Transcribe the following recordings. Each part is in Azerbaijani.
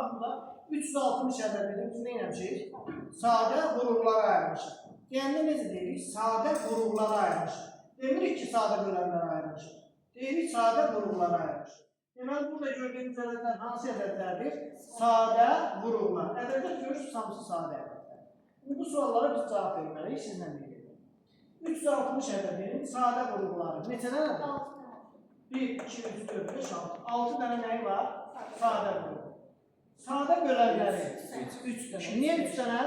baxın da 360 ədədini biz nə etmişik? Sadə qurumlara ayırmışıq. Deyəndə necə deyirik? Sadə qurumlara ayırmışıq. Demirik ki, sadə bölənlərə ayırmışıq. Deyirik, sadə qurumlara ayırmışıq. Deməli, burada gördüyünüz ədədlər hansı ədədlərdir? Sadə qurumlar. Ədədlər görürsünüz, hamısı sadə ədədlər. Bu suallara biz cavab verməliyik, sizlə birlikdə. 360 ədədinin sadə qurumları neçə dənədir? 1, 2, 3, 4, 5, 6. 6 dənə nəyi var? Sadə qurumu. Sadə bölənləri 3 dənə. Niyə 3 dənə?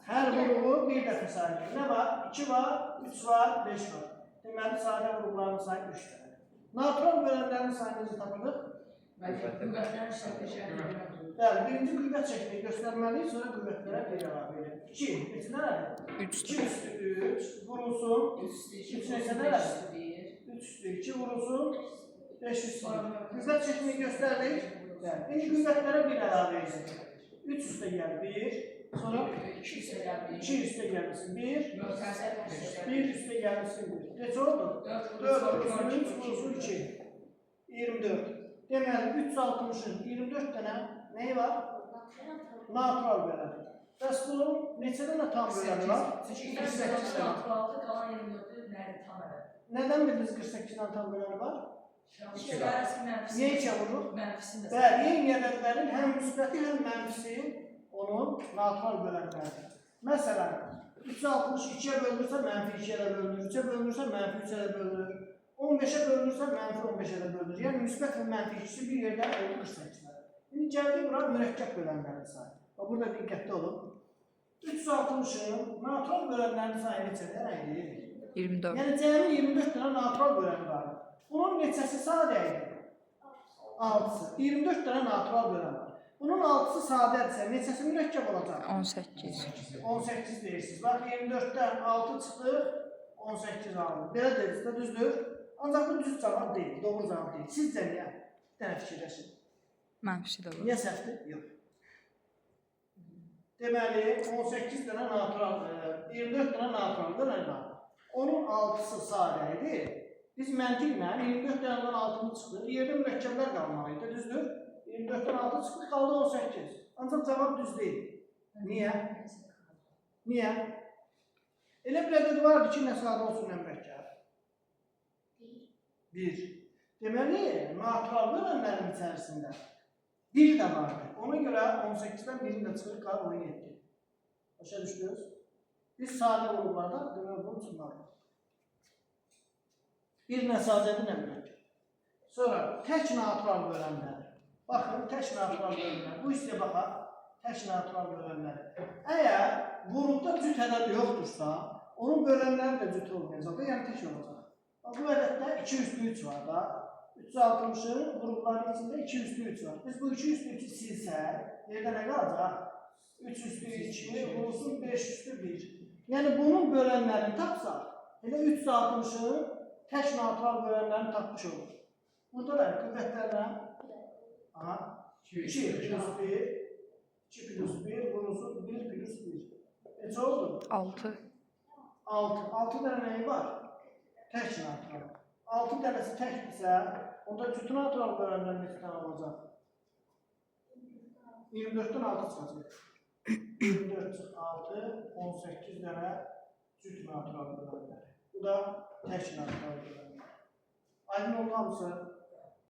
Hər qurumu bir dəfə sayılır. Nə var? 2 var, 3 var, 5 var. Deməli, sadə qurumların sayı 3 dənə. Natural bölənlərin sayını necə tapılır? Qüvvətlərin şəkli. Bəli, birinci qüvvət şəklini göstərməliyik, sonra qüvvətlərə bir əlavə edelim. 2, neçə nədir? 2 üstü 3, vurulsun. 3 neçə nədir? 3 üstü 2 vurulsun. 5 üstü. Qüvvət şəklini göstərdik. İndi qüvvətlərə bir əlavə edelim. 3 üstə gəl 1, sonra 2 üstə gəlmişsin 1, 1 üstə gəlmişsin 1. Neçə oldu? 4 üstü 3 vurulsun 2. 24. Deməli, 360-ın 24 dənə nəyi var? Natural böləni. Bəs bunun neçə dənə tam böləni var? 48 dənə. Nədən bildiniz 48 dənə tam böləni var? Niyə içə vurur? Bəli, eyni ədədlərin həm müsbəti, həm mənfisi onun natural bölənləridir. Məsələn, 360 2-yə bölünürsə, mənfi 2-yə bölünür, 3-ə bölünürsə, mənfi 3-ə bölünür. 15-ə bölünürsə, mənfi 15-ə də bölünür. Yəni, müsbət və mənfi ikisi bir yerdə oldu 48-lər. İndi gəldik bura mürəkkəb bölənlərin sayı. Burada diqqətli olun. 360-ın natural bölənlərin sayı neçədir? 24. Yəni, cəmi 24 dənə natural böləni var. Bunun neçəsi sadə idi? 6-sı. 24 dənə natural bölən var. Bunun 6-sı sadədirsə, neçəsi mürəkkəb olacaq? 18. 18 deyirsiniz. Bax, 24-dən 6 çıxır, 18 alınır. Belə deyirsinizdə düzdür. Ancaq bu düz cavab deyil, doğru cavab deyil. Sizcə niyə? Bir dənə fikirləşin. Mənfisi də var. Niyə səhvdir? Yox. Deməli, 18 dənə natural, 24 dənə natural bölən var. Onun 6-sı sadə idi. Biz məntiqlə 24 dənədən 6-nı çıxdıq. Yerdə mürəkkəblər qalmalıydı, düzdür? 24-dən 6 çıxdıq, qaldı 18. Ancaq cavab düz deyil. Niyə? Niyə? Elə bir ədəd vardı ki, nə sadə olsun, nə mürəkkəb? 1. Deməli, natural bölənlərin içərisində 1 də vardır. Ona görə 18-dən 1-in də çıxırıq, qalır 17. Başa düşdünüz? Biz sadə qurumlarda demək bunu çıxmalıyıq. Bir nə sadədir, nə mürəkkəb. Sonra tək natural bölənlər. Baxın, tək natural bölənlər. Bu hissəyə baxaq, tək natural bölənlər. Əgər qrupda cüt ədəd yoxdursa, onun bölənləri də cüt olmayacaq, yəni tək olacaq. Bu ədəddə 2 üstü 3 var da. 360-ın qrupların içində 2 üstü 3 var. Biz bu 2 üstü 3-ü silsək, yerdə nə qalacaq? 3 üstü 2, vurulsun 5 üstü 1. Yəni, bunun bölənlərini tapsaq, elə 360-ın tək natural bölənlərini tapmış olur. Burada da qüvvətlərlə 2 plus 1, 2 plus 1, vurulsun 1 plus 1. Neçə oldu? 6. 6 dənə nəyi var? Tək natural. 6 dənəsi təkdirsə, onda cüt natural bölənlər neçə dənə olacaq? 24-dən 6 çıxacaq. 24 çıx 6, 18 dənə cüt natural bölənlər. Bu da tək natural bölənlər. Aydın oldu hamısı?